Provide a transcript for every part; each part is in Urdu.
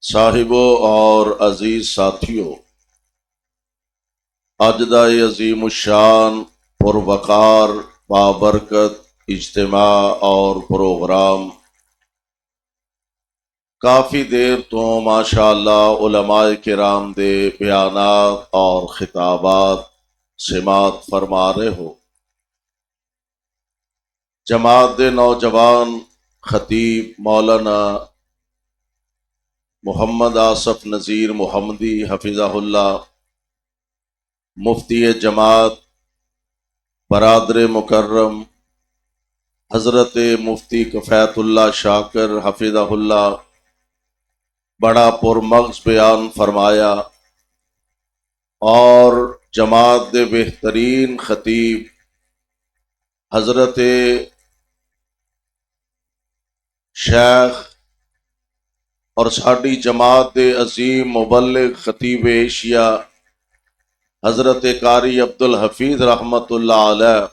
صاحبوں اور عزیز ساتھیوں، اج دا یہ عظیم الشان پروقار بابرکت اجتماع اور پروگرام کافی دیر تو ماشاءاللہ علماء کرام دے بیانات اور خطابات سماعت فرما رہے ہو۔ جماعت دے نوجوان خطیب مولانا محمد آصف نذیر محمدی حفظہ اللہ، مفتی جماعت برادر مکرم حضرت مفتی کفایت اللہ شاکر حفظہ اللہ بڑا پرمغز بیان فرمایا، اور جماعت دے بہترین خطیب حضرت شیخ اور ساڈی جماعت دے عظیم مبلغ خطیب ایشیا حضرت قاری عبدالحفیظ رحمت اللہ علیہ،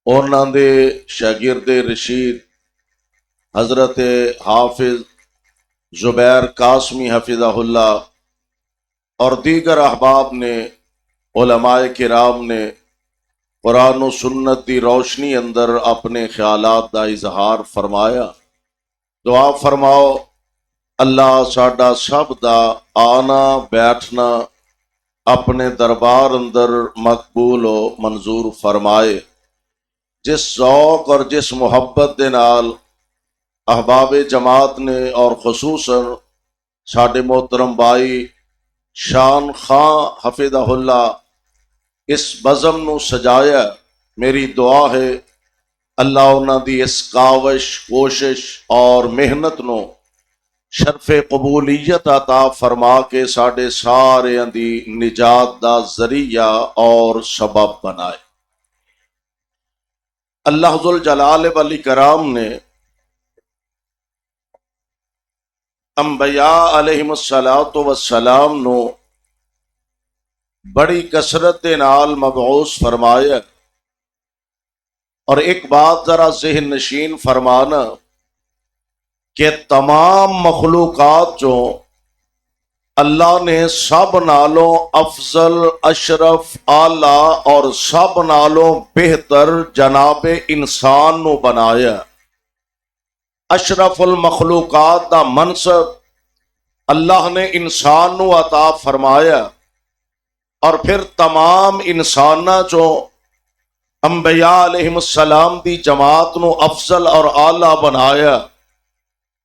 انہاں دے شاگرد رشید حضرت حافظ زبیر قاسمی حفظہ اللہ اور دیگر احباب نے، علماء کرام نے قرآن و سنت دی روشنی اندر اپنے خیالات دا اظہار فرمایا۔ دعا فرماؤ اللہ ساڈا سب دا آنا بیٹھنا اپنے دربار اندر مقبول و منظور فرمائے۔ جس ذوق اور جس محبت دے نال احباب جماعت نے اور خصوصاً ساڈے محترم بھائی شان خان حفظہ اللہ اس بزم نو سجایا، میری دعا ہے اللہ انہاں دی اس کاوش کوشش اور محنت نو شرف قبولیت عطا فرما کے ساڈے سارے دی نجات دا ذریعہ اور سبب بنائے۔ اللہ ذو الجلال والاکرام نے انبیاء علیہم الصلاۃ والسلام نو بڑی کثرت دے نال مبعوث فرمایا، اور ایک بات ذرا ذہن نشین فرمانا کہ تمام مخلوقات جو اللہ نے سب نالوں افضل اشرف اعلی اور سب نالوں بہتر جناب انسان نو بنایا۔ اشرف المخلوقات دا منصب اللہ نے انسان نو عطا فرمایا، اور پھر تمام انساناں چوں انبیاء علیہم السلام دی جماعت نو افضل اور اعلی بنایا۔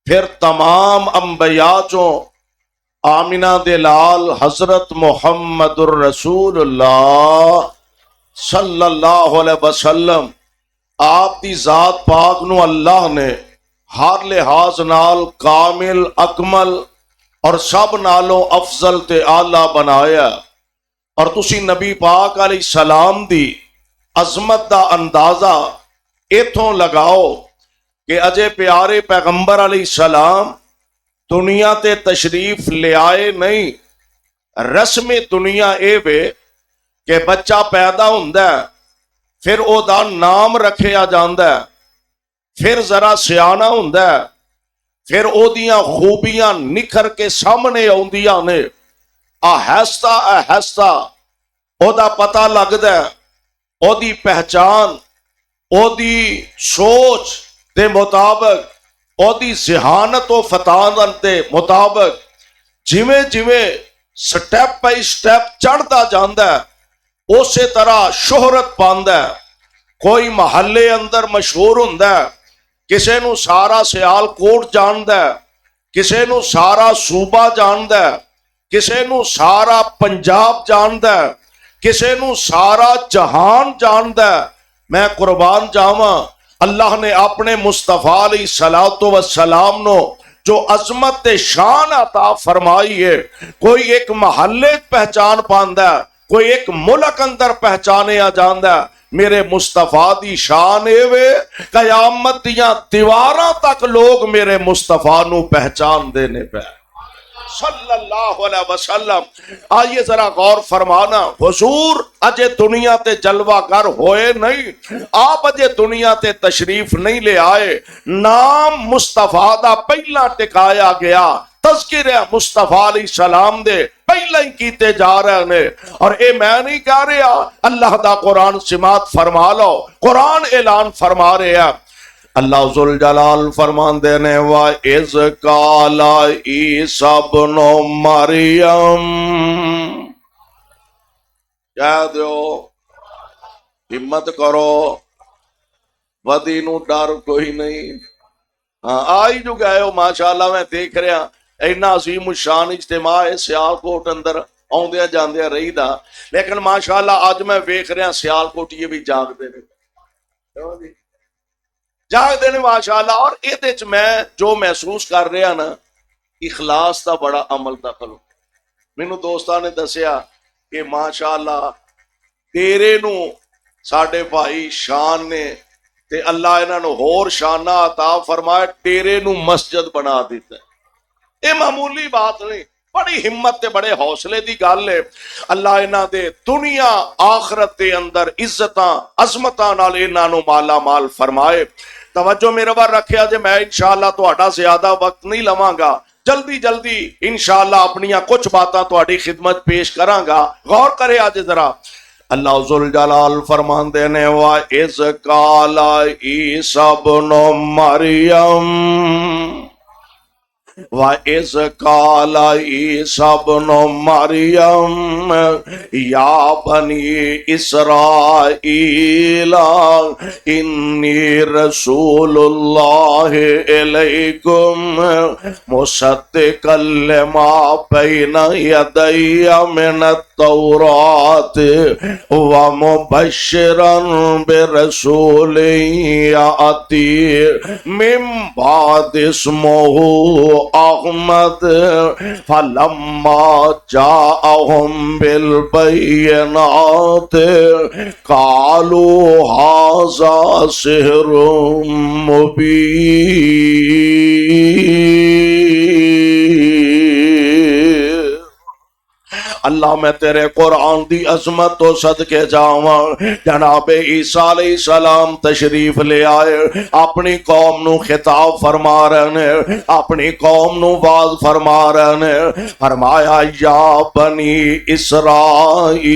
پھر تمام انبیاء چوں آمنہ دے لال حضرت محمد الرسول اللہ صلی اللہ علیہ وسلم آپ دی ذات پاک نو اللہ نے ہر لحاظ نال کامل اکمل اور سب نالوں افضل تے اعلی بنایا۔ اور تسی نبی پاک علیہ السلام دی عظمت دا اندازہ ایتھوں لگاؤ کہ اجے پیارے پیغمبر علیہ السلام دنیا تے تشریف لے آئے نہیں۔ رسم دنیا اے وے کہ بچہ پیدا ہوندا ہے، پھر او دا نام رکھیا جاندا ہے، پھر ذرا سیانا ہوندا ہے، پھر او دیاں خوبیاں نکھر کے سامنے آوندیاں نے، آہستہ آہستہ او دا پتہ لگدا ہے، او دی پہچان او دی سوچ دے مطابق، او دی ذہانت و فطانت دے مطابق جویں جویں سٹیپ بائی سٹیپ چڑھدا جاندا ہے، اسی طرح شہرت پاندا ہے۔ کوئی محلے اندر مشہور ہوندا ہے، کسے نو سارا سیال کوٹ جاندا ہے، کسے نو سارا صوبہ جاندا ہے، کسے نو سارا پنجاب جاندا ہے، کسے نو سارا جہان جاندا ہے۔ میں قربان جاواں، اللہ نے اپنے مصطفیٰ علیہ الصلوۃ والسلام نو جو عظمت شان عطا فرمائی ہے، کوئی ایک محلے پہچان پاندا ہے، کوئی ایک ملک اندر پہچانیا جاندا ہے۔ میرے مصطفیٰ دی شان اے وے قیامت دیاں دیواراں تک لوگ میرے مصطفیٰ نو پہچان دینے پہ صلی اللہ علیہ وسلم۔ آئیے ذرا غور فرمانا، حضور اجے دنیا تے جلوہ گر ہوئے نہیں، آپ اجے دنیا تے تشریف نہیں لے آئے، نام مصطفیٰ دا پہلا ٹکایا گیا، تذکرے مصطفیٰ علیہ السلام دے پہلے ہی کیتے جا رہے نے، اور اے میں نہیں کہہ رہا، اللہ دا قرآن سماعت فرما لو، قرآن اعلان فرما رہے ہیں۔ اللہ ذوالجلال فرماندے نے وَإِذْ قَالَ عِيسَى ابْنُ مَرْيَمَ، کہہ دو ہمت کرو، ودی نو ڈر کوئی نہیں۔ ہاں آئی جو گئے ہو ماشاءاللہ، میں دیکھ رہا اینا عظیم الشان اجتماع ہے سیالکوٹ اندر آؤندیا جاندیا رہی دا، لیکن ماشاءاللہ آج میں ویکھ رہا سیالکوٹ یہ بھی جاگ دے نے، جاگ دے نے ماشاءاللہ۔ اور ایدے چ میں جو محسوس کر رہا نا، اخلاص دا بڑا عمل دخل ہو۔ مینوں دوستاں نے دسیا کہ ماشاءاللہ تیرے نو ساڈے بھائی شان نے تے اللہ انہاں نو ہور شانہ عطا فرمائے، تیرے نو مسجد بنا دیتا ہے۔ یہ معمولی بات نہیں، بڑی ہمت تے بڑے حوصلے دی گل ہے۔ اللہ انہاں دے دنیا آخرت دے اندر عزتاں عظمتاں نال انہاں نو مالا مال فرمائے۔ توجہ میرے بار رکھیا جے، میں انشاءاللہ تہاڈا زیادہ وقت نہیں لواں گا، جلدی جلدی انشاءاللہ اپنیاں کچھ باتاں تہاڈی خدمت پیش کراں گا، غور کرے آج ذرا۔ اللہ ذوالجلال فرماندے نے وَإِذْ قَالَ عِيسَى ابْنُ مَرْيَمَ، وَإِذْ قَالَ عِيسَى ابْنُ مَرْيَمَ يَا بَنِي إِسْرَائِيلَ إِنِّي رَسُولُ اللَّهِ إِلَيْكُمْ مُصَدِّقًا لِمَا بَيْنَ يَدَيَّ مِنَ التَّوْرَاةِ وَمُبَشِّرًا بِرَسُولٍ يَأْتِي مِن بَعْدِ اسْمُهُ احمد فلما جاءهم بالبينات قالوا هذا سحر مبين۔ اللہ میں تیرے قرآن دی عظمت تو صدقے جاواں، جناب عیسیٰ علیہ السلام تشریف لے آئے، اپنی قوم نو خطاب فرما رہے ہیں، اپنی قوم نو واز فرما رہے ہیں۔ فرمایا یا بنی اسرائیل،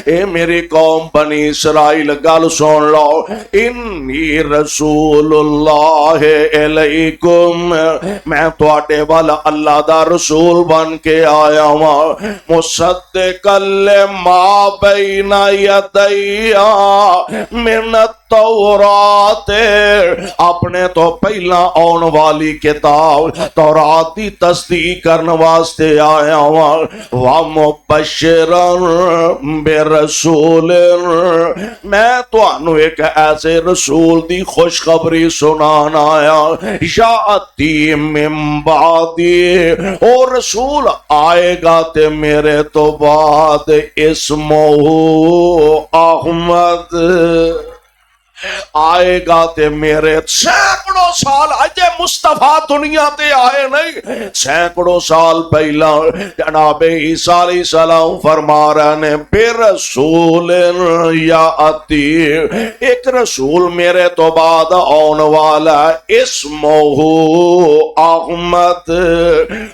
اے میری قوم بنی اسرائیل گل سن لو، انی رسول اللہ علیکم، میں تواڈے وال اللہ دا رسول بن کے آیا ہوں، مصدقا لما بین یدی من التورات، اپنے تو پہلا آن والی کتاب تورات دی تصدیق کرنے واسطے آیا ہوں، ومبشرا برسول، میں تانوں ایک ایسے رسول دی خوشخبری سنانا آیا، یاتی من بعدی، اور رسول آئے گا تے میرے تو بعد، اسمہ احمد، آئے گا تے میرے سینکڑوں سال اجے مصطفیٰ دنیا تے آئے نہیں، سینکڑوں سال پہلا جناب عیسیٰ علیہ السلام فرما رہے نے برسول یاتی، ایک رسول میرے تو بعد آن والا ہے، اسمہ احمد،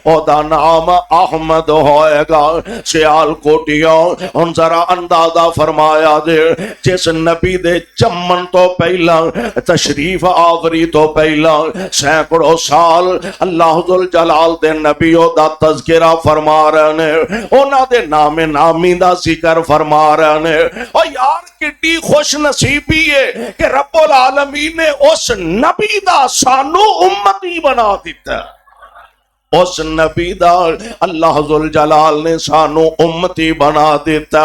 او دا نام احمد ہوئے گا۔ سیال کوٹیوں ان ذرا اندازہ فرمایا دے، جس نبی دے جمن تو پہلا تشریف آوری تو پہلا سینکڑوں سال اللہ ذوالجلال دے نبیوں دا تذکرہ فرما رہے نے، انہاں دے نام نامی دا ذکر فرما رہے نے۔ اور یار کتنی خوش نصیبی ہے کہ رب العالمین نے اس نبی دا سانو امتی بنا دیتا ہے، اس نبی دا اللہ ذوالجلال نے سانو امتی بنا دیتا،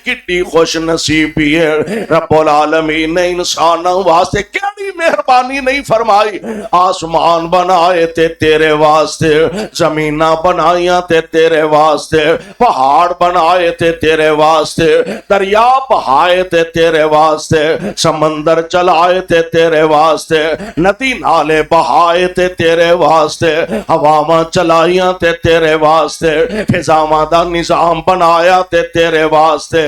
کتنی خوش نصیبی ہے۔ رب العالمین نے انسان واسطے کیڑی مہربانی نہیں فرمائی، آسمان بنائے تے تیرے واسطے، زمیناں بنائیاں تے تیرے واسطے، پہاڑ بنائے تے تیرے واسطے، دریا بہائے تے تیرے واسطے، سمندر چلائے تے تیرے واسطے، ندی نالے بہائے تے تیرے واسطے، ہواواں چلائیاں تے تیرے واسطے، فضاواں دا نظام بنایا تے تیرے واسطے،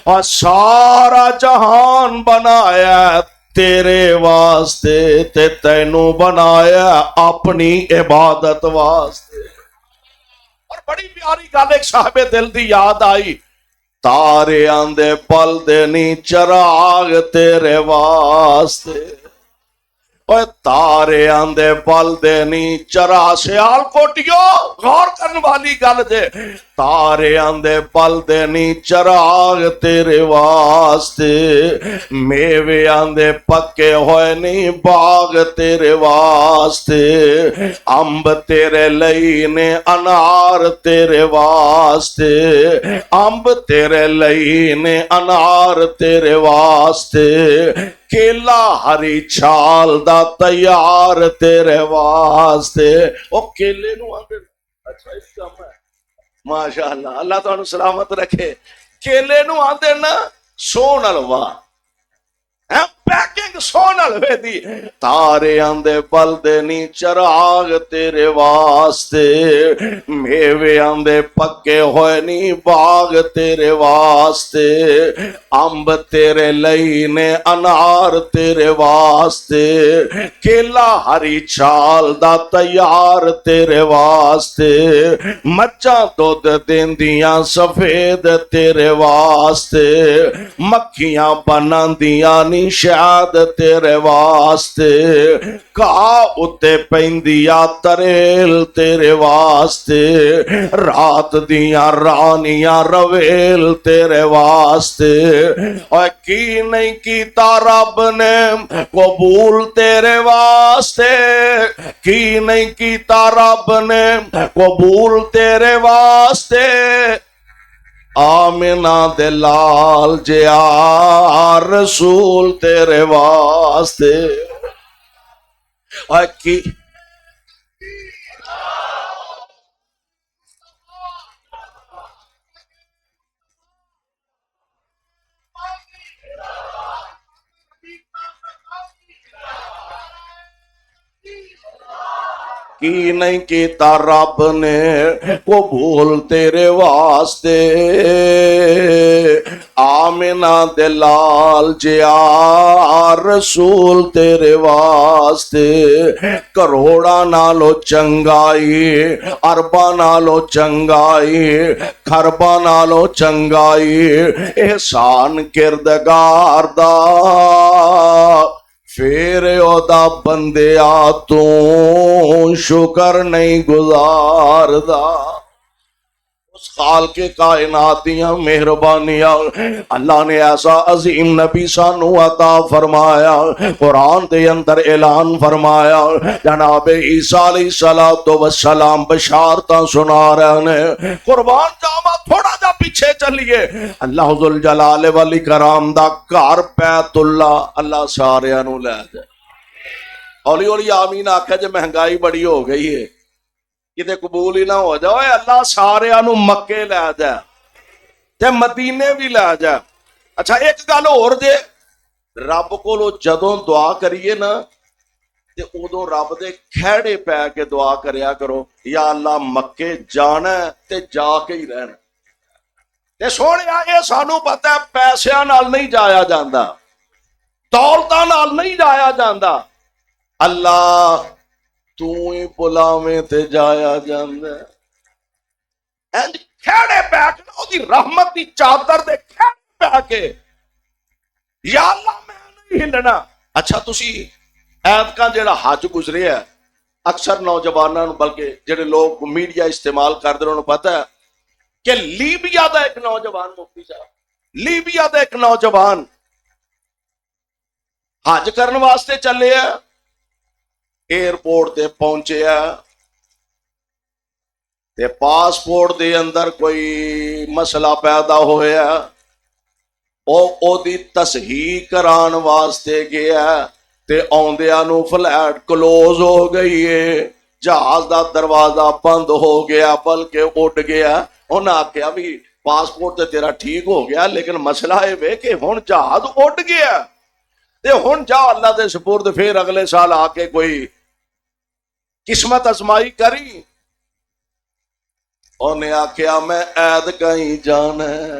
اور سارا جہان بنایا تیرے واسطے تے تینوں بنایا اپنی عبادت واسطے۔ اور بڑی پیاری گل ایک صاحب دل دی یاد آئی، تارے آندے پل دے نی چراغ تیرے واسطے، اوے تارے آندے پل دے نی چرا سیال کوٹیو، غور کرن والی گل جے، تارے آندے پل دے نی چراغ تیرے واسطے، میوے آندے پکے ہوئے نی باغ تیرے واسطے، امب تیرے لئی نے انار تیرے واسطے، امب تیرے لئی نے انار تیرے واسطے، کیلا ہری چھال دا تیار تیرے واسطے۔ او کیلے نو آندے، اچھا اس کا میں ماشاءاللہ اللہ تعالیٰ سلامت رکھے، کیلے نو آندے نا سون الوا، پیکنگ سونل ہوئے دی، تارے آندے پل دے نی چراغ تیرے واسطے، میوے آندے پکے ہوئے نی باغ تیرے واسطے، امب تیرے لئی نے انار تیرے واسطے، کیلا ہری چھال دا تیار تیرے واسطے، مچھاں دودھ دیندیاں سفید تیرے واسطے، مکھیاں بناندیاں نی شاد تیرے واسطے، کہا اتے پیندیا تریل تیرے واسطے، رات دیاں رانیاں رویل تیرے واسطے، اور کی نہیں کیتا رب نے قبول تیرے واسطے، کی نہیں کیتا رب نے قبول تیرے واسطے، آمنہ دلال جیا رسول تیرے واسطے، اور کی کی نہیں کیتا رب نے قبول تیرے واسطے، آمنہ دلال جیا رسول تیرے واسطے، کروڑا نالو چنگائی، اربا نالو چنگائی، خربا نالو چنگائی، احسان کردگار دا پھر او دا بندیا تو شکر نہیں گزار دا، اس خالق کائنات دیاں مہربانیاں اللہ نے ایسا عظیم نبی سانو عطا فرمایا، قرآن دے اندر اعلان فرمایا، جناب عیسیٰ علیہ السلام بشارتاں سنا رہے ہیں، قربان جاوا تھوڑا جا پیچھے چلیے، اللہ ذوالجلال والاکرام دا گھر بیت اللہ، اللہ سارے نو لے جائے، ہولی ہولی آمین آکھے جے مہنگائی بڑی ہو گئی ہے کتے قبول ہی نہ ہو جائے، اللہ سارے انو مکے لے جائے تے مدینے بھی لے جائے۔ اچھا ایک گل اور دے، رب کو جدوں دعا کریے نا تے ادو رب دے کھیڑے پہ کے دعا کریا کرو، یا اللہ مکے جانا تے جا کے ہی رہنا، تے سونے یہ سانو پتہ ہے پیسیاں نال نہیں جایا جاندا، دولتاں نال نہیں جایا جاندا، اللہ تو ہی بلاویں تے جایا جاندا ہے، کھیڑے پہ کے او دی رحمت دی چادر دے کھیڑے پہ کے یا اللہ میں نہیں ہلنا۔ اچھا تسی ایتکاں جڑا حج گزرے ہے، اکثر نوجواناں بلکہ جڑے لوگ میڈیا استعمال کردے انہوں پتہ ہے کہ لیبیا دا ایک نوجوان مفتی صاحب، لیبیا دا ایک نوجوان حج کرن واسطے چلے ہے، ایئرپورٹ تے پہنچے ہے تے پاسپورٹ دے اندر کوئی مسئلہ پیدا ہویا، او دی تصحیح کران واسطے گیا تے آندیاں نو فلائٹ کلوز ہو گئی ہے، جہاز دا دروازہ بند ہو گیا بلکہ اڑ گیا، انہاں آکھیا بھی پاسپورٹ تے تیرا ٹھیک ہو گیا لیکن مسئلہ ہے کہ ہن جہاز اڑ گیا تے ہن جا اللہ دے سپرد، پھر اگلے سال آ کے کوئی قسمت ازمائی کری۔ انہیں آکھیا میں عید کہیں جانا ہے،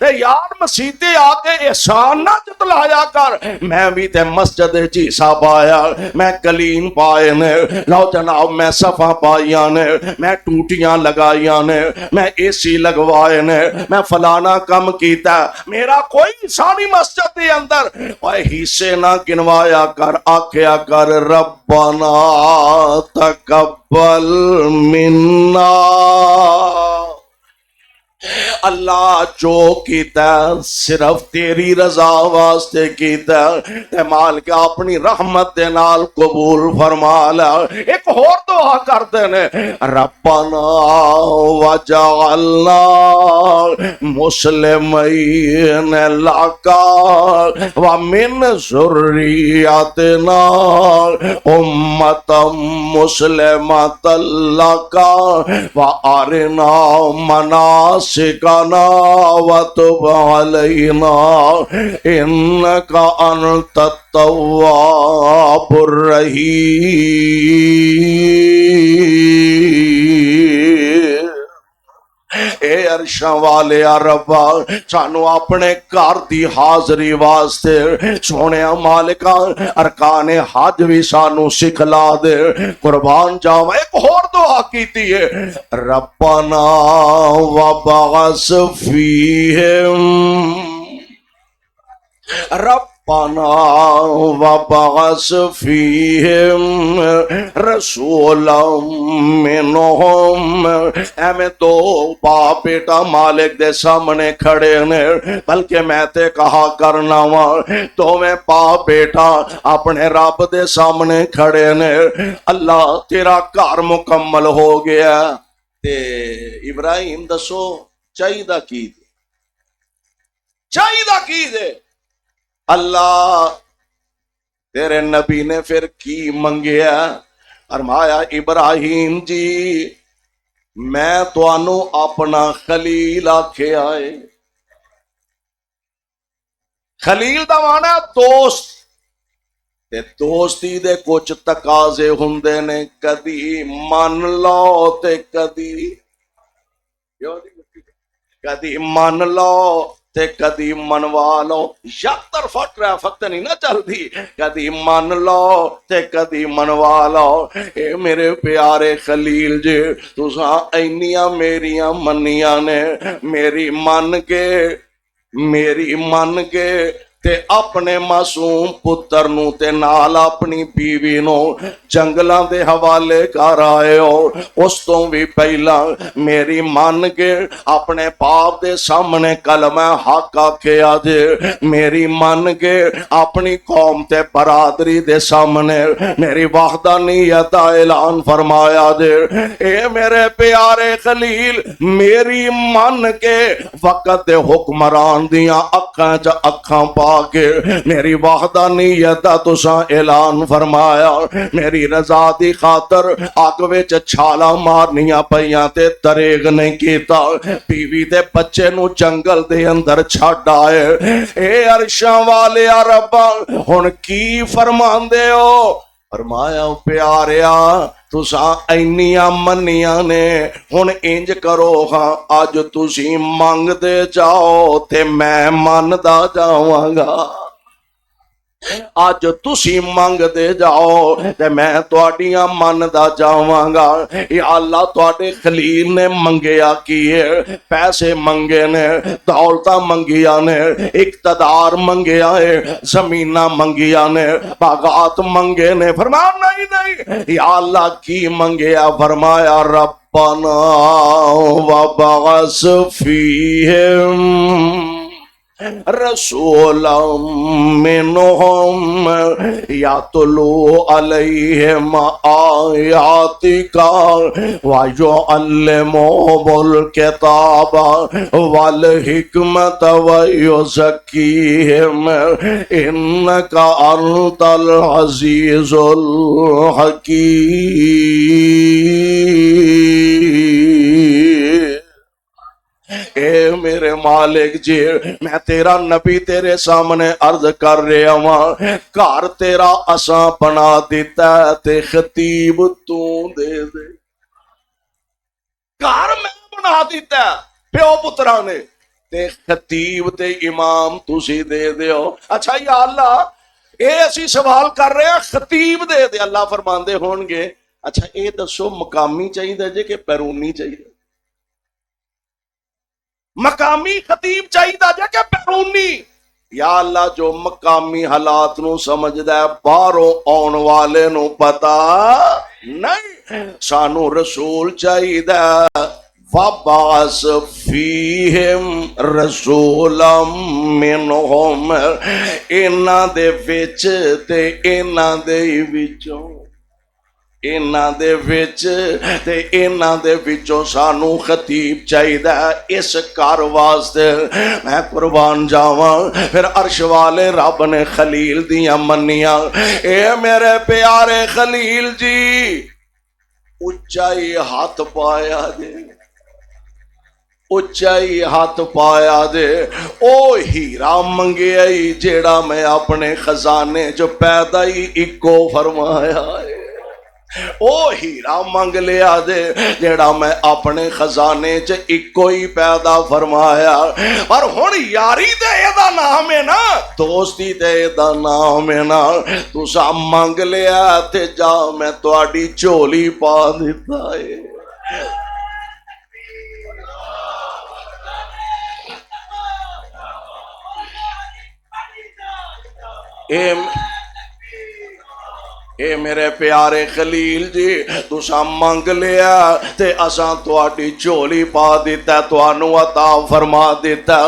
تے یار مسیتے آ کے احسان نہ جتلایا کر میں بھی تے مسجد جی صاحب آیا میں کلین پائے نے لو جناب میں صفا پائیاں نے میں ٹوٹیاں لگائیاں نے میں اے سی لگوائے نے میں فلانا کم کیتا میرا کوئی انسانی مسجد دے اندر اوے حصے نہ گنوایا کر آکھیا کر ربنا تقبل منا اللہ جو کیتا صرف تیری رضا واسطے کیتا تے مالک اپنی رحمت دے نال قبول فرما لے ایک اور دعا کرتے نے ربنا وجعلنا مسلمین لک ومن ذریتنا امتا مسلمۃ لک وارنا مناسکنا وتب علینا انک انت التواب الرحیم اے عرشاں والے ربا سانو اپنے گھر دی حاضری واسطے سونے مالکا ارکان حج بھی سانو سکھلا دے قربان جاواں ایک اور دعا کیتی ہے ربنا وبعث فیہم ربنا وبعث فیہم رسولا منہم ایویں دو باپ بیٹا مالک دے سامنے کھڑے نے بلکہ میں تے کہا کرنا وا دوویں باپ بیٹا اپنے رب دے سامنے کھڑے نے اللہ تیرا کار مکمل ہو گیا تے ابراہیم دسو چاہیدہ کی دے چاہیدہ کی دے اللہ تیرے نبی نے پھر کی منگیا فرمایا ابراہیم جی میں توانو اپنا خلیل آکھے آئے خلیل دا معنی دوست تے دوستی دے کچھ تقاضے ہوندے نے کدی من لو تے کدی من لو تے کدی منوا لو یک طرفہ ٹریفک تے نہیں نہ چلدی کدی من لو تے کدی منوا لو اے میرے پیارے خلیل جی تساں اینیاں میریاں منیاں نے میری من کے تے اپنے معصوم پتر نو تے نال اپنی بیوی نو جنگلاں دے حوالے کر آئے ہو اس تو بھی پہلا میری من کے اپنے باپ دے سامنے کلمہ حق آکھے آجے میری من کے اپنی قوم تے برادری دے سامنے میری وحدانیت اعلان فرمایا جے اے میرے پیارے خلیل میری من کے وقت دے حکمران دیاں اکھاں چ اکھاں پا کے میری وحدانیت تساں اعلان فرمایا میری رضا دی خاطر اگ وچ چھالا مارنیاں پیاں تے دریغ نہیں کیتا بیوی تے بچے نو جنگل دے اندر چھڈ آئے اے عرشاں والے ربا ہن کی فرماندے ہو فرمایا پیاریا تساں اینیاں منیاں نے ہن انج کرو ہاں اج تسی منگ دے جاؤ تے میں مندا جاواں گا اج تسی منگ دے جاؤ تے میں تواڈیاں مندا جاواں گا یا اللہ تواڈے خلیل نے منگیا کیے پیسے منگے نے دولتاں منگیا نے اقتدار منگیا ہے زمیناں منگیا نے باغات منگے نے فرمایا نہیں یا اللہ کی منگیا فرمایا ربنا وبعث فیہم رسولا منہم یتلو علیہم آیاتک ویعلمہم الکتاب والحکمت ویزکیہم انک انت العزیز الحکیم اے میرے مالک جی میں تیرا نبی تیرے سامنے عرض کر رہا ہوں گھر تیرا اساں بنا دیتا تے خطیب تو دے دے گھر میں بنا دیتا پیو پترا نے تے خطیب تے امام تسی دے دیو. اچھا یا اللہ اے اسی سوال کر رہے ہیں خطیب دے دے. اللہ فرماندے ہون گے اچھا اے دسو مقامی چاہیے جے کہ بیرونی چاہیے؟ مقامی خطیب چاہیے جے کہ بیرونی؟ یا اللہ جو مقامی حالات نو سمجھدا ہے باہروں آن والے نو پتا نہیں. سانو رسول چاہیے وَبَعَثْ فِيهِمْ رَسُولًا مِّنْهُمْ. انہاں دے وچ تے انہاں دے وچوں انہاں دے وچ تے انہاں دے وچوں سانو خطیب چاہیدا اس گھر واسطے. میں قربان جاواں پھر عرش والے رب نے خلیل دیاں منیاں. اے میرے پیارے خلیل جی اچائی ہاتھ پایا دے اچائی ہاتھ پایا دے. او ہیرا منگیا جیڑا میں اپنے خزانے جو پیدا ہی اکو فرمایا ہے. او ہیرا منگ لیا دے جیڑا میں اپنے خزانے چ اکو ہی پیدا فرمایا. پر ہن یاری دے دا نام ہے نا دوستی دے دا نام ہے نا. تسا منگ لیا تے جا میں تواڈی جھولی پا دیتا ہے. اے میرے پیارے خلیل جی تسا منگ لیا تے اساں تواڈی جھولی پا دیتا تانوں عطا فرما دیتا.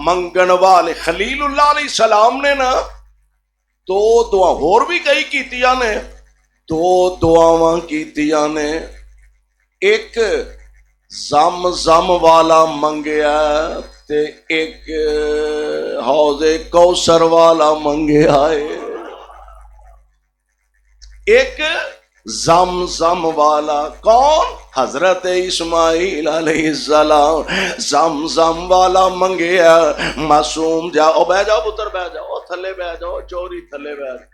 منگن والے خلیل اللہ علیہ السلام نے نا دو دعا ہور بھی کئی کیتیاں نے. دو دعاواں کیتیاں نے. ایک زم زم والا منگیا تے ایک حوض کوثر والا منگیا ہے. ایک زم زم والا کون؟ حضرت اسماعیل علیہ السلام. زم زم والا منگیا معصوم جا او بہ جاؤ پتر بہ جاؤ تھلے بہ جاؤ چوری تھلے بہ جاؤ.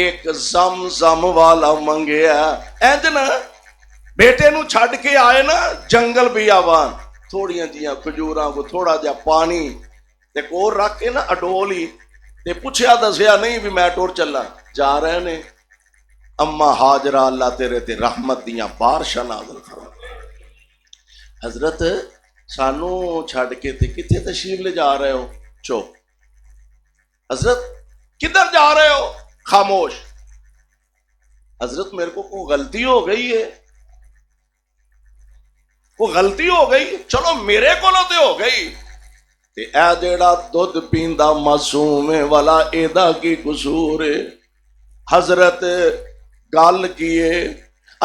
ایک زم زم والا منگیا. اینج نا بیٹے نو چھڈ کے آئے نا جنگل بیابان تھوڑیاں جیاں کھجوراں کو تھوڑا جا پانی تے کو رکھ کے نا اڈولی تے پوچھیا دسیا نہیں بھی میں ٹور چلا جا رہے نے. اما ہاجرہ اللہ تیرے تے رحمت دیاں بارشاں نازل فرما. حضرت سانو چھڈ کے تے کتے تشریف لے جا رہے ہو؟ چپ. حضرت کدھر جا رہے ہو؟ خاموش. حضرت میرے کو کوئی غلطی ہو گئی ہے وہ غلطی ہو گئی. چلو میرے کو تے ہو گئی تے اے جیڑا دودھ پیندا معصوم والا ایدا کی قصور ہے؟ حضرت گل کیے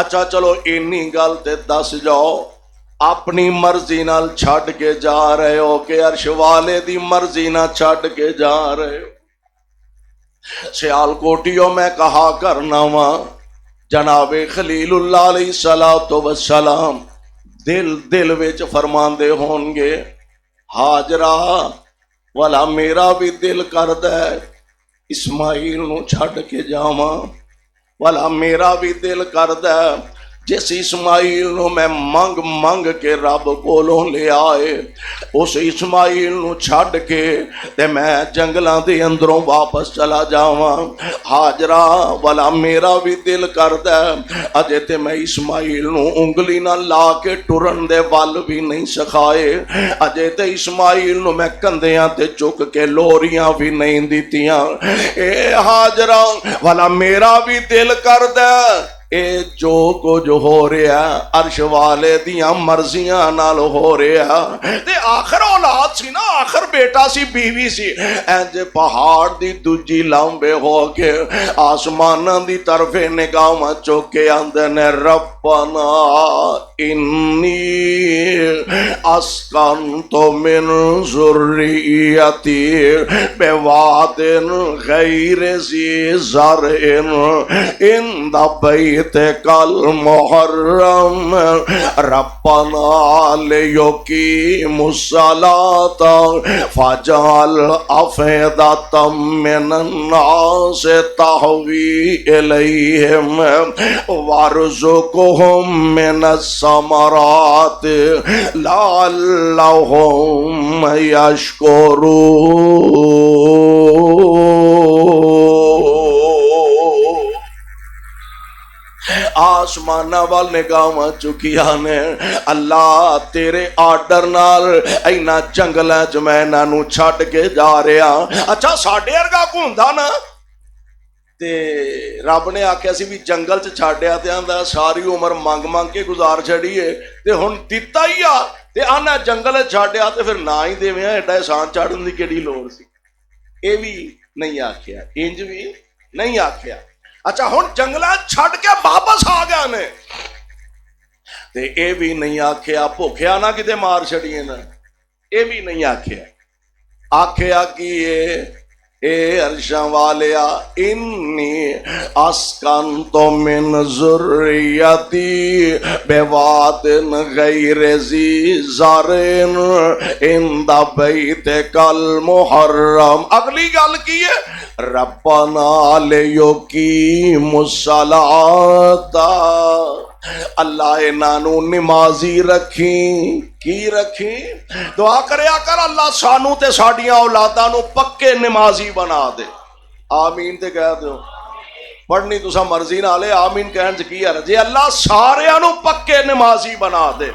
اچھا چلو اینی گل تے دس جاؤ اپنی مرضی نال چھڈ کے جا رہے ہو کہ عرش والے دی مرضی نال چھڈ کے جا رہے ہو؟ سیال کوٹیوں میں کہا کرنا وا جناب خلیل اللہ علیہ السلام دل دل وچ فرماندے ہون گے ہاجرہ والا میرا بھی دل کردا ہے اسماعیل نو چھڈ کے جاواں. والا میرا بھی دل کردا ہے جس اسماعیل نو میں منگ منگ کے رب کولوں لے آئے اس اسماعیل نو چھڈ کے تے میں جنگلاں دے اندروں واپس چلا جاواں. ہاجرہ والا میرا بھی دل کردا ہے اجے تے میں اسماعیل نو انگلی نہ لا کے ٹرن دے ول بھی نہیں سکھائے. اجے تے اسماعیل نو میں کندھیاں تے چک کے لوریاں بھی نہیں دتیاں. اے ہاجرہ والا میرا بھی دل کردا ہے اے جو کچھ ہو رہا عرش والے دیاں مرضیاں نال ہو رہا. تے آخر اولاد سی نا آخر بیٹا سی بیوی سی. انج پہاڑ دی دوجی لمبے ہو کے آسماناں دی طرف نگاہ چوک کے آندے نے ربنا انی اسکنت من ذریتی بواد غیر ذی زرع عند بیت بیتک المحرم ربنا لیقیموا الصلاۃ فاجعل افئدۃ من الناس تہوی الیہم وارزقہم من الثمرات لعلہم یشکرون۔ آسمان وال نگاہ چکیا نے، اللہ تیرے آرڈر نال اینا جنگل چ میں انہاں نوں چھڈ کے جا رہا۔ اچھا ساڈے ورگا کو ہوندا نا تے رب نے آکھیا سی بھی جنگل چ چھڈیا تے آندا ساری عمر منگ منگ کے گزار چھڑیے تے ہن دتا ہی آ تے آنا جنگل چھڈیا تے پھر نہ ہی دیویں ایڈا احسان چاڑھن دی کیڑی لوڑ سی؟ اے بھی نہیں آکھیا، انج بھی نہیں آکھیا۔ اچھا ہن جنگلاں چھڈ کے واپس آ گیا نے تے اے بھی نہیں آکھیا بھوکھیا نہ کتے مار چھڑیے نا، اے بھی نہیں آکھیا۔ آکھیا کی اے عرشاں والیا انی اسکنت من ذریتی بواد غیر ذی زرع عند بیتک المحرم۔ اگلی گل کی ہے ربنا لیقیموا الصلاۃ، اللہ انہوں نمازی رکھیں، کی رکھیں؟ دعا کریا کر اللہ سانو تے ساڈیاں اولاداں نو پکے نمازی بنا دے۔ آمین تے کہہ دو، پڑھنی تسا مرضی نالے آمین کہن چ کی ہے جی اللہ ساریاں نو پکے نمازی بنا دے۔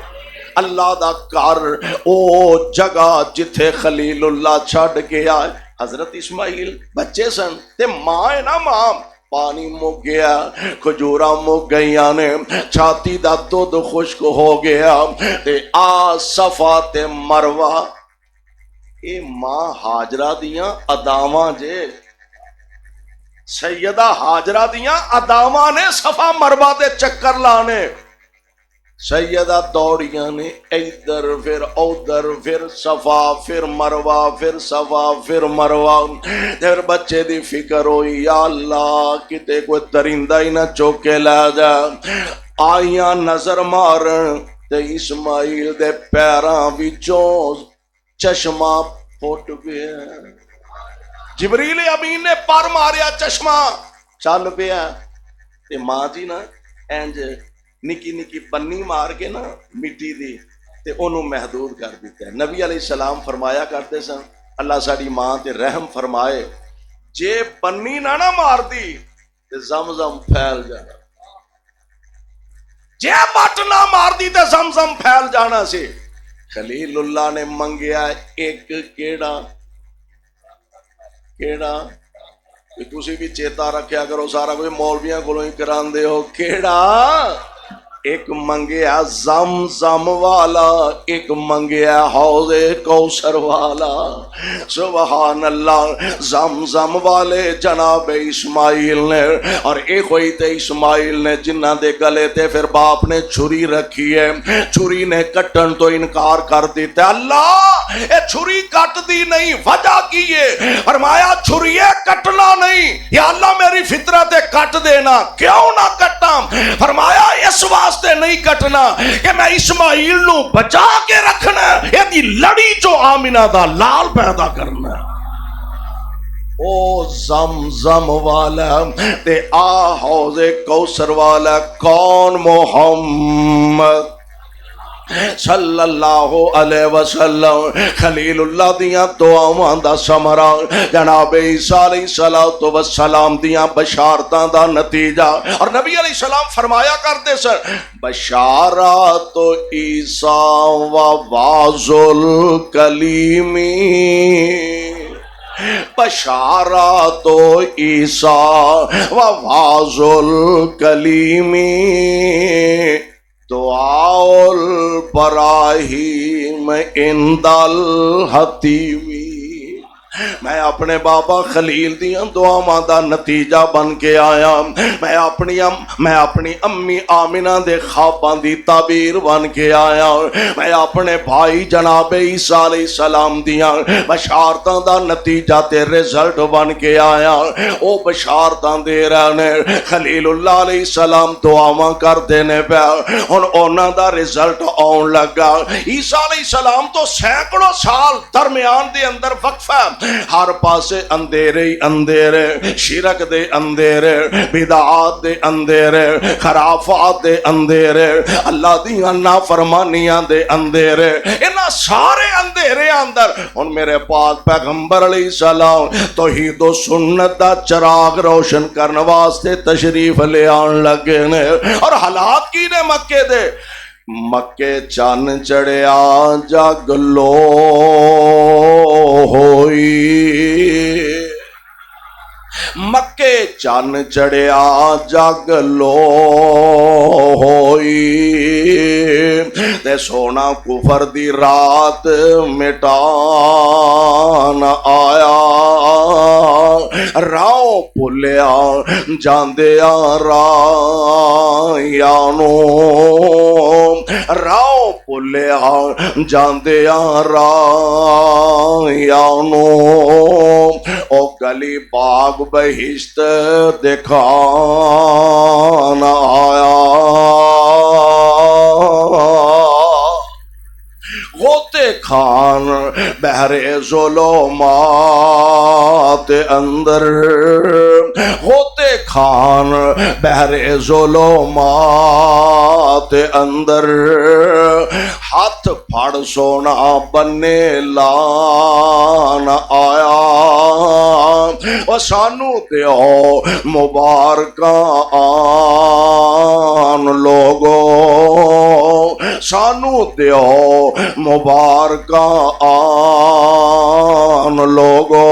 اللہ دا گھر او جگہ جتھے خلیل اللہ چھڈ گیا، حضرت اسماعیل بچے سن تے ماں ہے نا، ماں پانی مک گیا، کھجوراں مک گئیاں نے، چھاتی دا دودھ خشک ہو گیا تے آ صفا تے مروہ اے ماں ہاجرہ دیاں اداواں جے، سیدہ ہاجرہ دیاں اداواں نے صفا مروہ دے چکر لانے۔ سیدہ دوڑیاں نے ادھر پھر ادھر، پھر صفا پھر مروہ، پھر صفا پھر مروہ۔ پھر بچے دی فکر ہوئی یا اللہ کتے کوئی درندہ ہی نہ چوک کے لے جا۔ آئیاں نظر مارن تے اسماعیل دے پیراں وچوں چشمہ پھٹ گیا۔ جبریل امین نے پر ماریا، چشمہ چل پیا تے ماں جی نا اینج نکی نکی پنی مار کے نا مٹی دی تے انہوں محدود کر دیتا ہے۔ نبی علیہ السلام فرمایا کرتے سن اللہ ساڑی ماں تے رحم فرمائے جے پنی نہ مار دی تے زمزم پھیل جانا، جے بٹ نہ مار دی تے زمزم پھیل جانا سی۔ خلیل اللہ نے منگیا ایک کیڑا تسی بھی چیتا رکھیا کرو، سارا کوئی مولویاں کو ہی کران دے ہو، کیڑا ایک منگیا زمزم والا، ایک منگیا حوض کوثر والا۔ سبحان اللہ، زمزم والے جناب اسماعیل نے، اور ایک ہوئی تے اسماعیل نے جنہ دے گلے تے پھر باپ نے چھری رکھی ہے، چھری نے کٹن تو انکار کر دیتا۔ اللہ اے چھری کٹ دی نہیں، وجہ کی ہے؟ فرمایا چھری کٹنا نہیں، یا اللہ میری فطرت کٹ دینا، کیوں نہ کٹاں؟ فرمایا اس واسطے نہیں کٹنا کہ میں اسماعیل نو بچا کے رکھنا، یہ لڑی جو آمینہ دا لال پیدا کرنا۔ او زمزم والا تے آ حوض کوثر والا کون؟ محمد صلی اللہ علیہ وسلم۔ خلیل اللہ دیاں دعاواں دا ثمرہ، جناب عیسیٰ علیہ السلام دیاں بشارتاں دا نتیجہ۔ اور نبی علیہ السلام فرمایا کرتے سر بشارات عیسیٰ و واعظ الکلیم، بشارات عیسیٰ و واعظ الکلیم، دعاء البراہیم عند الحتیم۔ میں اپنے بابا خلیل دیاں دعاواں دا نتیجہ بن کے آیا، میں اپنی امی آمنہ دے خواباں دی تعبیر بن کے آیا، میں اپنے بھائی جناب عیسیٰ علیہ السلام دیاں بشارتاں دا نتیجہ تے رزلٹ بن کے آیا۔ او بشارتاں دے رہنے خلیل اللہ علیہ السلام دعاواں کر دینے پہ ہن انہاں دا رزلٹ آن لگا۔ عیسیٰ علیہ السلام تو سینکڑوں سال درمیان دے اندر وقفہ، ہر پاسے اندھیرے ہی اندھیرے، شرک دے اندھیرے، بدعات دے اندھیرے، خرافات دے اندھیرے، اللہ دیاں نافرمانیاں دے اندھیرے، انہاں سارے اندھیرے اندر ہن میرے پاک پیغمبر علیہ السلام توحید و سنت دا چراغ روشن کرنے واسطے تشریف لے آن لگے نے۔ اور حالات کی نے مکے دے، مکے چن چڑھیا جگ لو ہوئی، مکے چن چڑھیا جگ لو ہوئی، تے سونا کفر دی رات مٹان آیا، راؤ پلیا جاندیا رایانو، راؤ پلیا جاندیا رایانو، او گلی باغ بہشت دکھان آیا، غوطے خان بحر ظلمات اندر، غوطے خان بحر ظلمات اندر، ہاتھ پھڑ سونا بنے لان آیا، اور سانو دیو مبارکاں آن لوگو، سانو دیو مبارکاں آن لوگو،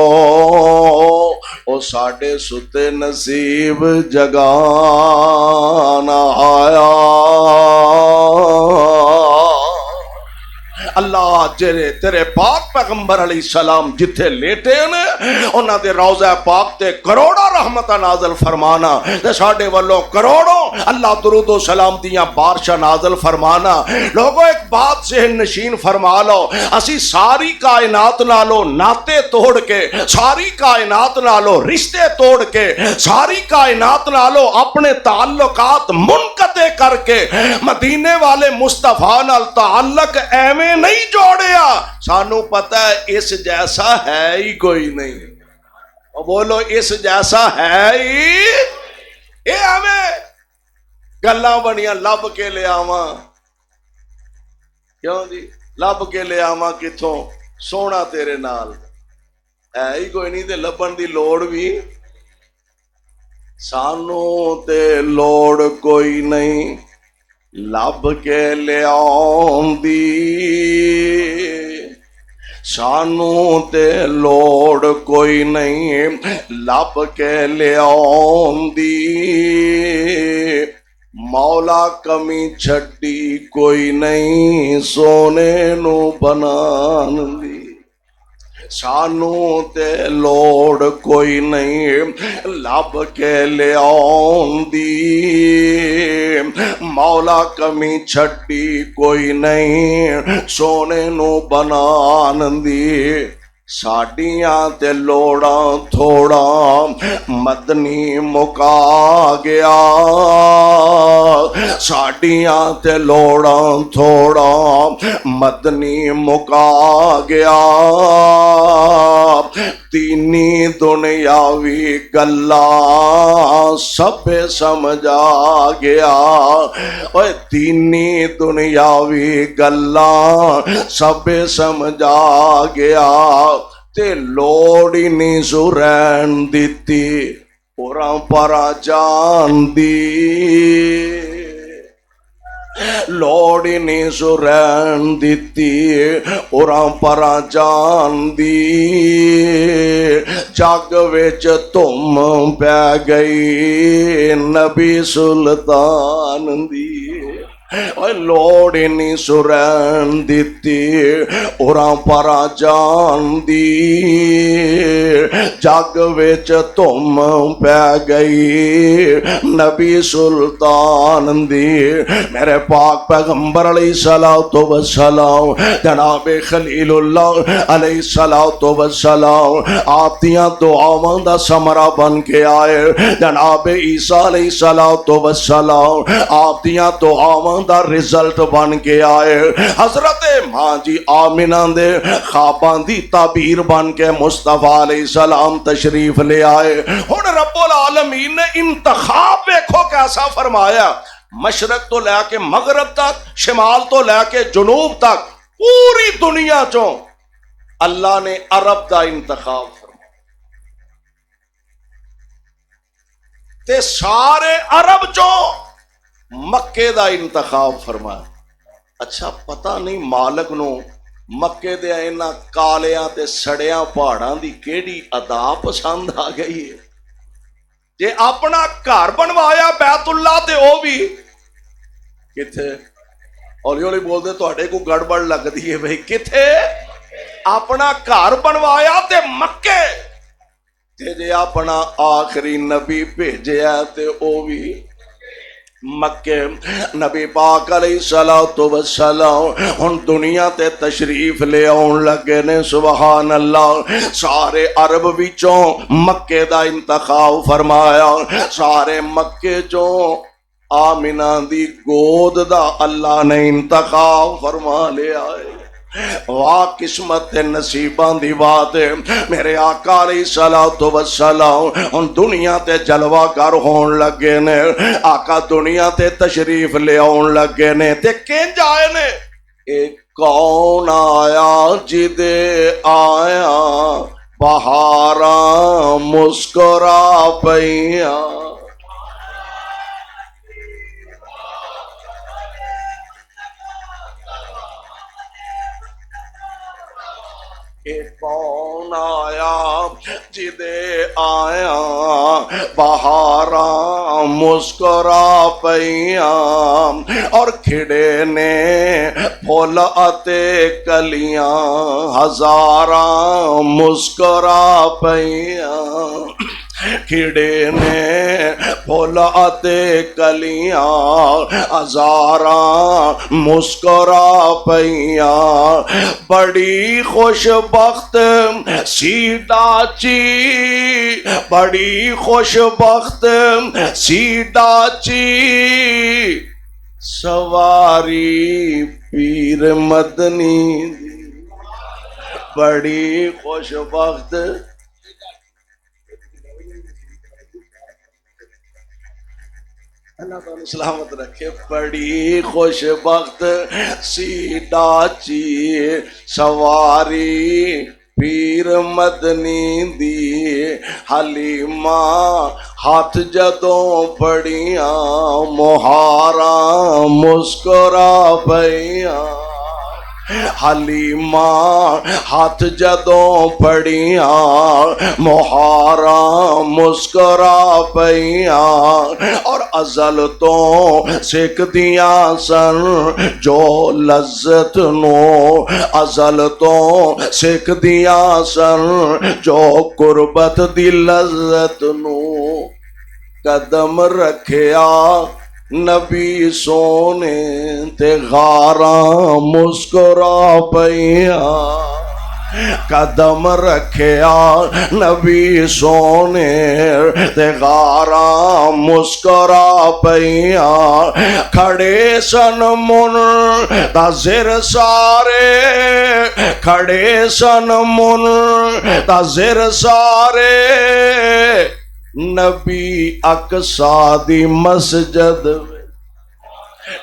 او ساڈے ستے نصیب جگان آیا۔ اللہ جرے تیرے پاک پیغمبر علیہ السلام جتھے لیٹے نے انہاں دے روضہ پاک تے کروڑا رحمتہ نازل فرمانا، تے ساڈے والوں کروڑوں اللہ درود و سلام دیاں بارشاں نازل فرمانا۔ لوگوں ایک بات ذہن نشین فرما لو، اسی ساری کائنات نالو ناتے توڑ کے، ساری کائنات نالو رشتے توڑ کے، ساری کائنات نالو اپنے تعلقات منقطع کر کے مدینے والے مصطفیٰ نال تعلق ایویں نہیں جوڑیا، سانو پتہ ہے اس جیسا ہے ہی کوئی نہیں۔ اور بولو اس جیسا ہے ہی، اے ہمیں گلاں بڑیاں لب کے لے آواں، کیوں جی لب کے لے آواں کتھوں، سونا تیرے نال ہے ہی کوئی نہیں، تے لبن دی لوڑ بھی سانو تے لوڑ کوئی نہیں، لب کے لے آؤں دی سانو تے لوڑ کوئی نہیں، لب کے لے آؤں دی مولا کمی چھڈی کوئی نہیں، سونے نو بنان دی سانو تے لوڑ کوئی نہیں، لب کے لے آؤں دی مولا کمی چھڈی کوئی نہیں، سونے نو بنان دی ساڈیاں تے لوڑاں تھوڑا مدنی مکا گیا، ساڈیاں تے لوڑاں تھوڑا مدنی مکا گیا، دینی دنیاوی گلاں سب سمجھا گیا، اوے دینی دنیاوی گلاں سب سمجھا گیا، تے لوڑی نہیں سرین دیتی اوراں پرا جان دی، لوڑی نہیں سرین دیتی اوراں پرا جان دی، جگ وچ تم پہ گئی نبی سلطان دی، اوے لوڑ نہیں سرین دیتی اوراں پرا جان دی جگ وچ تم پہ گئی نبی سلطان دی میرے پاک پیغمبر علیہ الصلوۃ والسلام جناب خلیل اللہ علیہ الصلوۃ والسلام آپ دیاں دعاواں دا ثمرہ بن کے آئے جناب عیسیٰ علیہ الصلوۃ والسلام آپ دیاں دعاواں دا رزلٹ بن کے آئے حضرت ماں جی آمنہ دے خواباں دی تعبیر بن کے مصطفیٰ علیہ السلام تشریف لے آئے ہن رب العالمین نے انتخاب دیکھو کیسا فرمایا مشرق تو لے کے مغرب تک شمال تو لے کے جنوب تک پوری دنیا چوں اللہ نے عرب دا انتخاب فرمایا تے سارے عرب چوں مکے دا انتخاب فرمایا اچھا پتہ نہیں مالک نو مکے دے اینا کالیاں تے سڑیاں پہاڑاں دی کیڑی ادا پسند آ گئی ہے جے اپنا گھر بنوایا بیت اللہ تے او بھی کتھے اولی اولی بول دے تواڈے کو گڑبڑ لگ دی ہے بھئی کتھے اپنا گھر بنوایا تے مکے تے جے اپنا آخری نبی بھیجیا تے او بھی مکے نبی پاک علیہ الصلوۃ والسلام ہن دنیا تے تشریف لے آن لگے نے سبحان اللہ سارے عرب وچوں مکے دا انتخاب فرمایا سارے مکے چوں آمنہ دی گود دا اللہ نے انتخاب فرما لیا ہے واہ قسمت نصیباں دی بات ہے میرے آقا علیہ الصلوۃ والسلام ہن دنیا تے جلوہ گر ہون لگے نے آقا دنیا تے تشریف لے آن لگے نے تے کنج آئے نے ایک کون آیا جدے آیا بہاراں مسکرا پئیاں کون آیا جدے آیا بہاراں مسکرا پئیاں اور کھڑے نے پھول اتے کلیاں ہزاراں مسکرا پئیاں کھڑے نے پھول اتے کلیاں ہزاراں مسکرا پئیاں بڑی خوش بخت سی ڈاچی بڑی خوش بخت سی ڈاچی سواری پیر مدنی بڑی خوش بخت اللہ تعالیٰ سلامت رکھے بڑی خوش بخت سی ڈاچی سواری پیر مدنی دی حلیمہ ہاتھ جدوں پڑیاں مہاراں مسکرا پئیاں حلیمہ ہاتھ جدوں پڑیاں مہاراں مسکرا پئیاں اور ازل تو سکھ دیاں سن جو لذت نو ازل تو سکھ دیاں سن جو قربت دی لذت نو قدم رکھیا نبی سونے تے غاراں مسکرا پئیاں قدم رکھیا نبی سونے تے غاراں مسکرا پئیاں کھڑے سن منتظر سارے کھڑے سن منتظر سارے نبی اقصی دی مسجد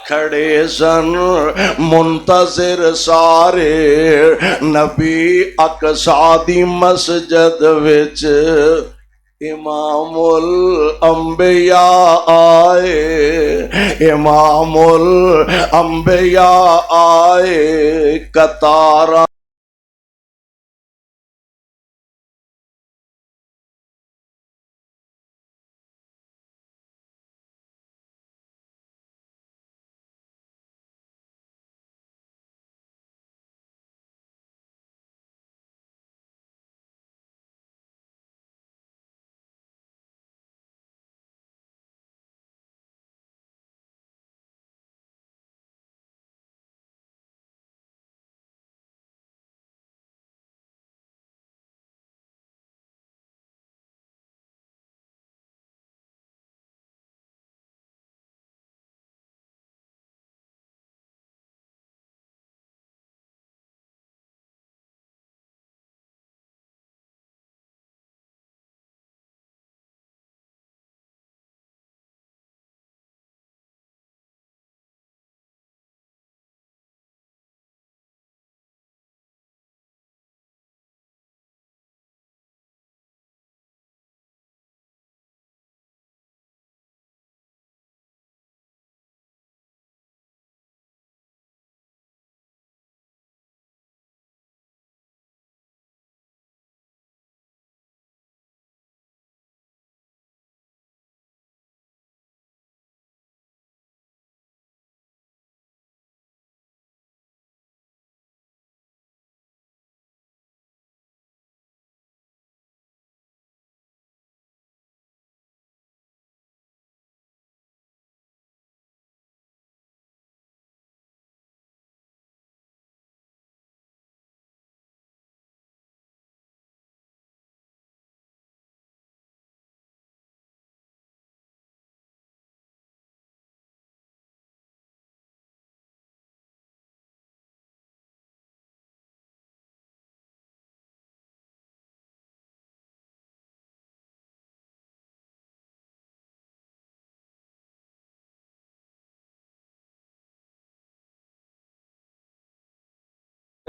کھڑے سن منتظر سارے نبی اقصی دی مسجد وچ امام الانبیاء آئے امام الانبیاء آئے قطار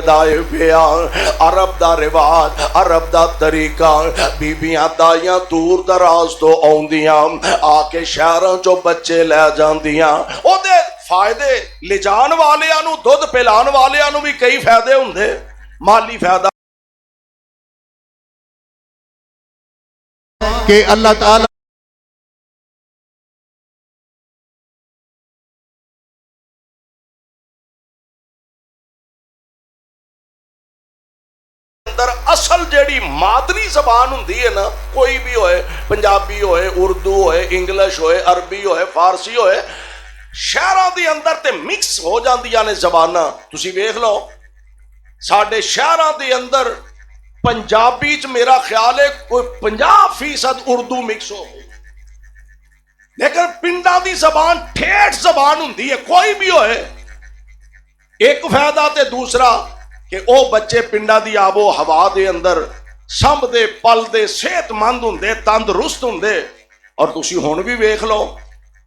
دائے پیا عرب دا رواج عرب دا طریقہ بیبیاں دائیاں دور دراز تو آؤندیاں آ کے شہراں چو بچے لے جاندیاں او دے فائدے لے جان والیاں نو دودھ پلان والیاں نو بھی کئی فائدے ہوندے مالی فائدہ کہ اللہ تعالی اصل جیڑی مادری زبان ہوندی ہے نا کوئی بھی ہوئے پنجابی ہوئے اردو ہوئے انگلش ہوئے عربی ہوئے فارسی ہوئے شہراں دی اندر تے مکس ہو جاندیاں نے زباناں تسی ویکھ لو ساڈے شہراں دی اندر پنجابی چ میرا خیال ہے کوئی 50% اردو مکس ہو گئی لیکن پنڈاں دی زبان ٹھیٹھ زبان ہوندی ہے کوئی بھی ہوئے ایک فائدہ تے دوسرا کہ او بچے پنڈا دی آب و ہوا دے اندر سمبھ دے پل دے صحت مند ہوندے تندرست ہوندے اور تسی ہن بھی ویکھ لو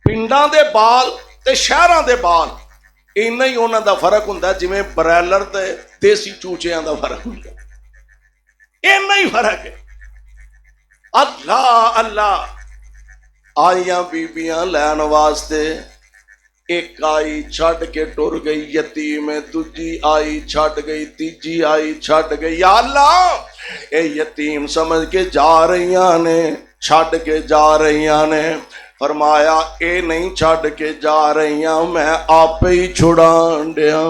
پنڈاں دے بال تے شہراں دے بال اینا ہی انہاں دا فرق ہوندا جویں برائلر تے دیسی چوچیاں دا فرق ہوندا اینا ہی فرق ہے اللہ اللہ آئیاں بیبیاں لین واسطے ایک آئی چھڑ کے ٹر گئی یتیم دوجی آئی چھڑ گئی تیجی آئی چھڑ گئی یا اللہ اے یتیم سمجھ کے جا رہیاں نے چھڑ کے جا رہیاں نے فرمایا اے نہیں چھڑ کے جا رہیاں میں آپ ہی چھڑان دیا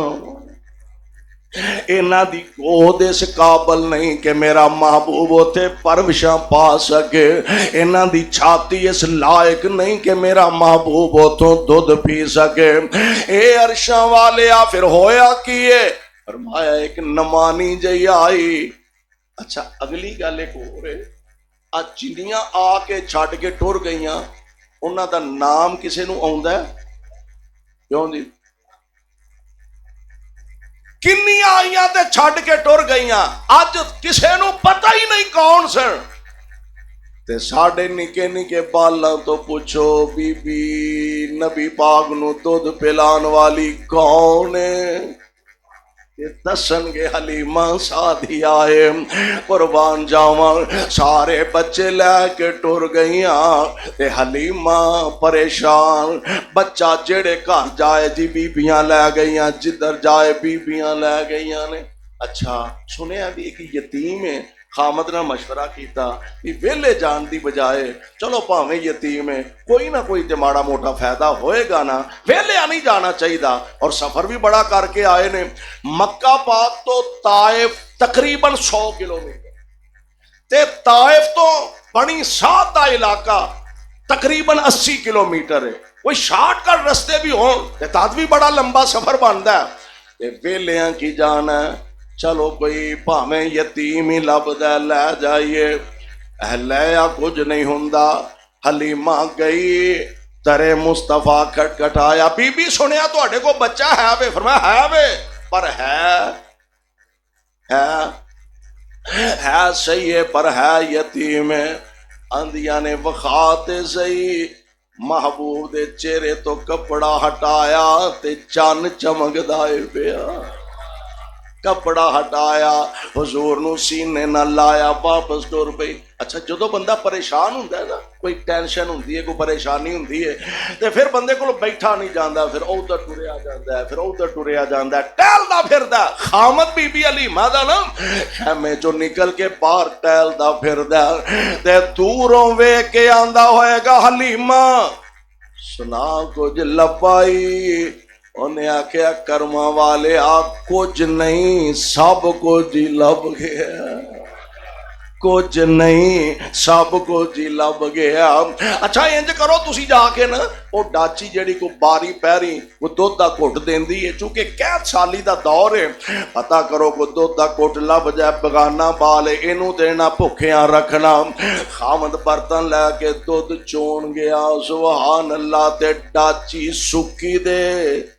اینا دی گود اس قابل نہیں کہ میرا محبوب ہوتے پروشاں پا سکے اینا دی چھاتی اس لائق نہیں کہ میرا محبوب ہوتوں دودھ پی سکے اے عرشاں والے پھر ہویا کیے فرمایا ایک نمانی جئی آئی اچھا اگلی گالے کو ہو رہے آج جنیاں آ کے چھڑ کے ٹر گئیاں انہاں دا نام کسے نو آؤندا ہے کیوں دی کنی آئیاں تے چھڑ کے ٹر گئیاں آج کسے نو پتہ ہی نہیں کون سن تے ساڑھے نکے نکے بالاں تو پوچھو بی بی نبی پاک نو دودھ پلان والی کون ہے یہ دسن گے حلیمہ سادھی آئے قربان جاواں سارے بچے لے کے ٹر گئیاں تے حلیمہ پریشان بچہ جڑے گھر جائے جی بیبیاں لے گئیاں جدھر جائے بیبیاں لے گئیاں نے اچھا سنے ابھی ایک یتیم ہے خامد نے مشورہ کیتا کہ ویلے جان دی بجائے چلو پاویں یتیم ہے کوئی نہ کوئی تے ماڑا موٹا فائدہ ہوئے گا نا ویلے نہیں جانا چاہیے اور سفر بھی بڑا کر کے آئے نے مکہ پاک تو طائف تقریباً 100 کلومیٹر تے طائف تو بڑی سات کا علاقہ تقریباً 80 کلومیٹر ہے کوئی شارٹ کٹ رستے بھی ہوں تے تاد بھی بڑا لمبا سفر بنتا ہے تے ویلیاں کی جانا ہے چلو کوئی پاویں یتیم ہی لب دے لے جائیے لیا کچھ نہیں ہوندا حلیمہ گئی ترے مصطفیٰ کھٹ کھٹایا بی بی سنیا تو اڑے کو بچہ ہے وے فرمایا ہے وے پر ہے صحیح ہے پر ہے یتیم ہے اندیاں نے وخات صحیح محبوب دے چہرے تو کپڑا ہٹایا تے چان چمک دائے پیا کپڑا ہٹایا حضور نو سینے نہ لایا واپس ٹر پئی اچھا جدو بندہ پریشان ہوندا ہے نا کوئی ٹینشن ہوندی ہے کوئی پریشانی ہوندی ہے تے پھر بندے کو بیٹھا نہیں جاندا پھر ادھر ٹریا جاندا ہے پھر ادھر ٹریا جاندا ہے ٹہلدا پھردا خامد بی بی حلیمہ دا نا خیمے چوں نکل کے باہر ٹہلدا پھردا تے دوروں ویکھ کے آندا ہوئے گا حلیمہ سنا کچھ لبائی انہیں آکھیا کرما والے آپ کچھ نہیں سب کچھ ہی لب گیا کچھ نہیں سب کچھ ہی لب گیا اچھا انج کرو تسی جا کے نا وہ ڈاچی جڑی کو باری پیری وہ دودھ دا گھٹ دیندی ہے چونکہ قید سالی دا دور ہے پتہ کرو کو دودھ دا گھٹ لب جائے بگانا بالے اینو دینا بھکھیاں رکھنا خامد برتن لے کے دودھ چون گیا سبحان اللہ تے ڈاچی سکی دے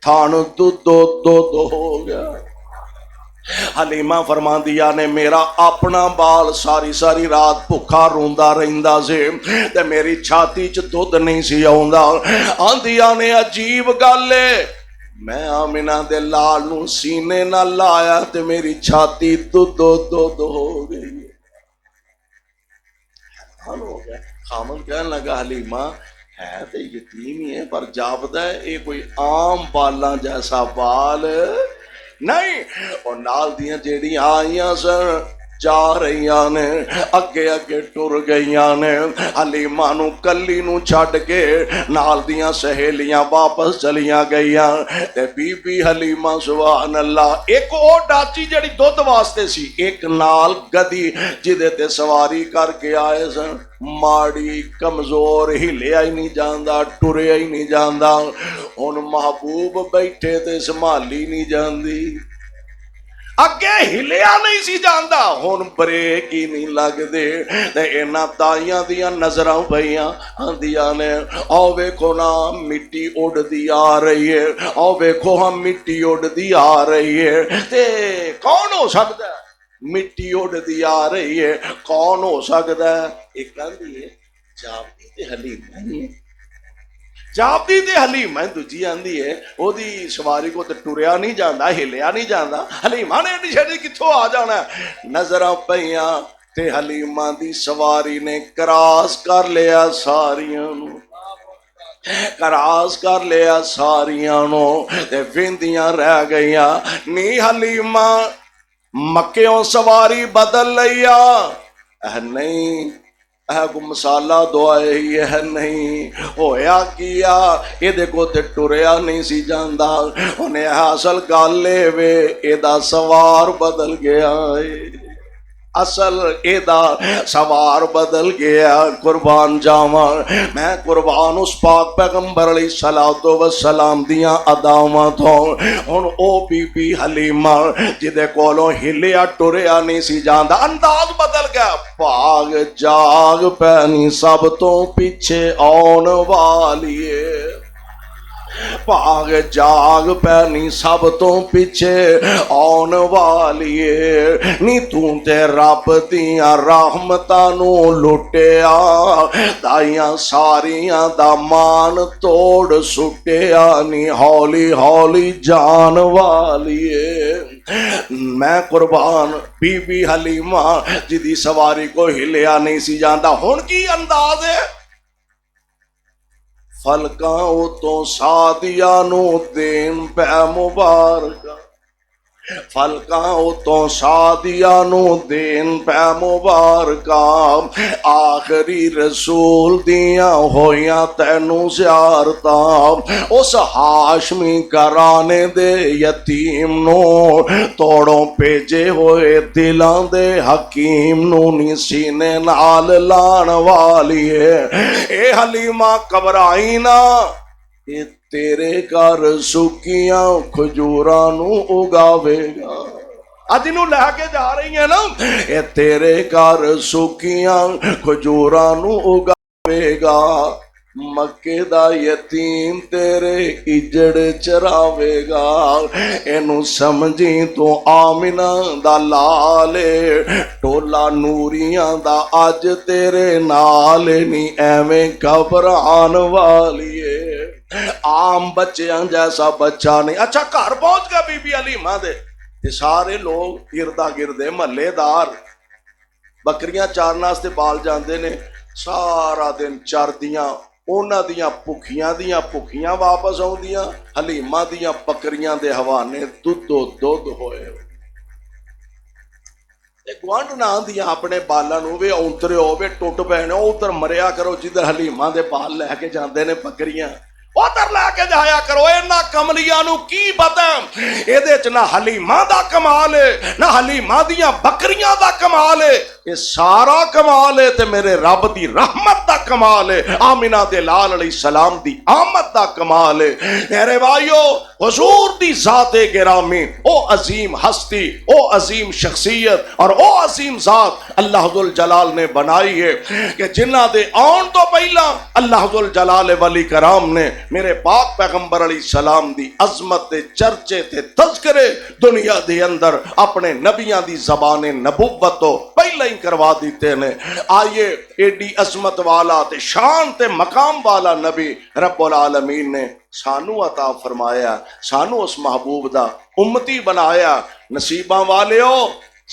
تھان دودھ ہو گیا حلیمہ فرما دیا نے میرا اپنا بال ساری ساری رات بھکھا روندا رہندا سے تے میری چھاتی چ دودھ نہیں سی آوندا آندیا نے عجیب گل ہے میں آمنہ دے لال نو سینے نہ لایا تے میری چھاتی دو ہو گئی. حال ہو گیا. خامد کہنے لگا حلیمہ ہے تو یتیم ہی ہے پر جاپتا ہے یہ کوئی عام بالاں جیسا بال نہیں. اور نال دیاں جیڑی آئیاں سن جا رہیاں نے اگے اگے ٹر گئیاں نے حلیمہ نو کلی نو چھڈ کے نال دیاں سہیلیاں واپس چلیاں گئیاں تے بی بی حلیمہ سبحان اللہ ایک او ڈاچی جڑی دودھ واسطے سی ایک نال گدی جدے تے سواری کر کے آئے سن ماڑی کمزور ہلیا ہی نہیں جاندا ٹریا ہی نہیں جاندا ہن محبوب بیٹھے تے سنبھالی نہیں جاندی اگے ہلیا نہیں سی جاندا ہن بریک ہی نہیں لگدے تے انہاں تائیاں دیاں نظراں پئیاں آندیاں نے او ویکھو نا مٹی اڑدی آ رہی ہے او ویکھو ہم مٹی اڑدی آ رہی ہے تے کون ہو سکدا ہے مٹی اڑدی آ رہی ہے کون ہو سکدا ہے ایک آندی ہے جاپی تے حلیمہ ہی جاپی تے حلیمہ دوجی آندی ہے او دی سواری کو تے ٹریا نہیں جاندا ہلیا نہیں جاندا حلیمہ نے ایڈی شیڈی کتھوں آ جانا ہے نظراں پئیاں تے حلیمہ دی سواری نے کراس کر لیا ساریاں نو کراس کر لیا ساریاں نو تے ویندیاں رہ گئیاں نی حلیمہ مکیوں سواری بدل لیا نہیں کو مسالہ دعائے ہی ہے نہیں ہویا کیا یہ دیکھو تے ٹریا نہیں سی جاندا انہیں حاصل گل لے وے ایدہ سوار بدل گیا ہے اصل ایدہ سوار بدل گیا قربان جاواں میں قربان اس پاک پیغمبر علیہ السلام دیاں ادامت ہوں ہن او بی بی حلیمہ جدے کولوں ہلیا ٹریا نہیں سی جاندا انداز بدل گیا بھاگ جاگ پینی سب تو پیچھے آن والیے بھاگ جاگ پینی سب تو پیچھے آن والیے نی توں تے رب دیاں رحمتاں نو لٹیا دائیاں ساریاں دا مان توڑ سٹیا نی ہولی ہولی جان والیے میں قربان بی بی حلیمہ جدی سواری کو ہلیا نہیں سی جاندا ہن کی انداز ہے فلکاں تو سادیاں نو دین پہ مبارکہ فلکاں تو سادیاں نو دین پہ مبارکہ آخری رسول دیاں ہویاں تینو زیارتاں اس ہاشمی کرانے دے یتیم نو توڑوں پیجے ہوئے دلان دے حکیم نو نی سینے نال لان والی ہے اے حلیمہ گھبرائی نا اے تیرے گھر سکیاں کھجوراں نو اگاوے گا اج نو لے کے جا رہی ہیں نا اے تیرے گھر سکیاں کھجوراں نو اگاوے گا مکے دا یتیم تیرے اجڑ چراوے گا اینو سمجھی تو آمنہ دا لالے ٹولا نوریاں دا اج تیرے نالے نی ایویں گھبران والیے عام بچیاں جیسا بچہ نہیں اچھا گھر پہنچ گیا بی بی حلیمہ دے یہ سارے لوگ اردا گردے محلے دار بکریاں چارنا سے بال جاندے نے سارا دن چار دیاں اونا دیاں پکھیاں واپس آؤں دیاں حلیمہ دیاں بکریاں دے حوانے دودھ ہوئے گوانڈ نہ دیاں اپنے بالاں نو وے اونترے ہوئے ٹوٹ پہنے اوتر مریا کرو جدھر حلیمہ دے بال لے کے جاندے نے بکریاں اوتر لے کے جایا کرو اینا کملیاں نو کی پتہ اے دے چ نہ حلیمہ دا کمال ہے نہ حلیمہ دیاں بکریاں دا کمال ہے یہ سارا کمال ہے تے میرے رب دی رحمت دا کمال ہے آمنہ دے لال علیہ السلام دی آمد دا کمال ہے میرے بھائیو حضور دی ذات گرامی او عظیم ہستی او عظیم شخصیت اور او عظیم ذات اللہ ذوالجلال نے بنائی ہے کہ جنہ دے آن تو پہلا اللہ ذوالجلال ولی کرام نے میرے پاک پیغمبر علیہ السلام دی عظمت دے چرچے تے تذکرے دنیا دے اندر اپنے نبیاں دی زبان نبوت تو پہلے ہی کروا دیتے نے آئیے ایڈی عظمت والا تے شان تے مقام والا نبی رب العالمین نے سانو عطا فرمایا، سانو اس محبوب دا امتی بنایا۔ نصیباں والیو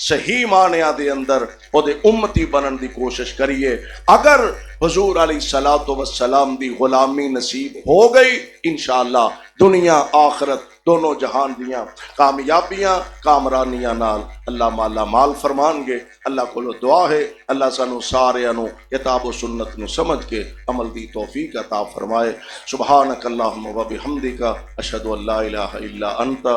صحیح معنیاں دے اندر او دے امتی بنن دی کوشش کریے۔ اگر حضور علیہ الصلوۃ والسلام دی غلامی نصیب ہو گئی، انشاءاللہ دنیا آخرت دونوں جہان دیاں کامیابیاں کامرانیاں نال اللہ مالا مال فرمان گے۔ اللہ کو دعا ہے اللہ سانو سارے انو کتاب و سنت نو سمجھ کے عمل دی توفیق عطا فرمائے۔ سبحانک اللہم و بحمدک اشہد ان لا الہ الا انت۔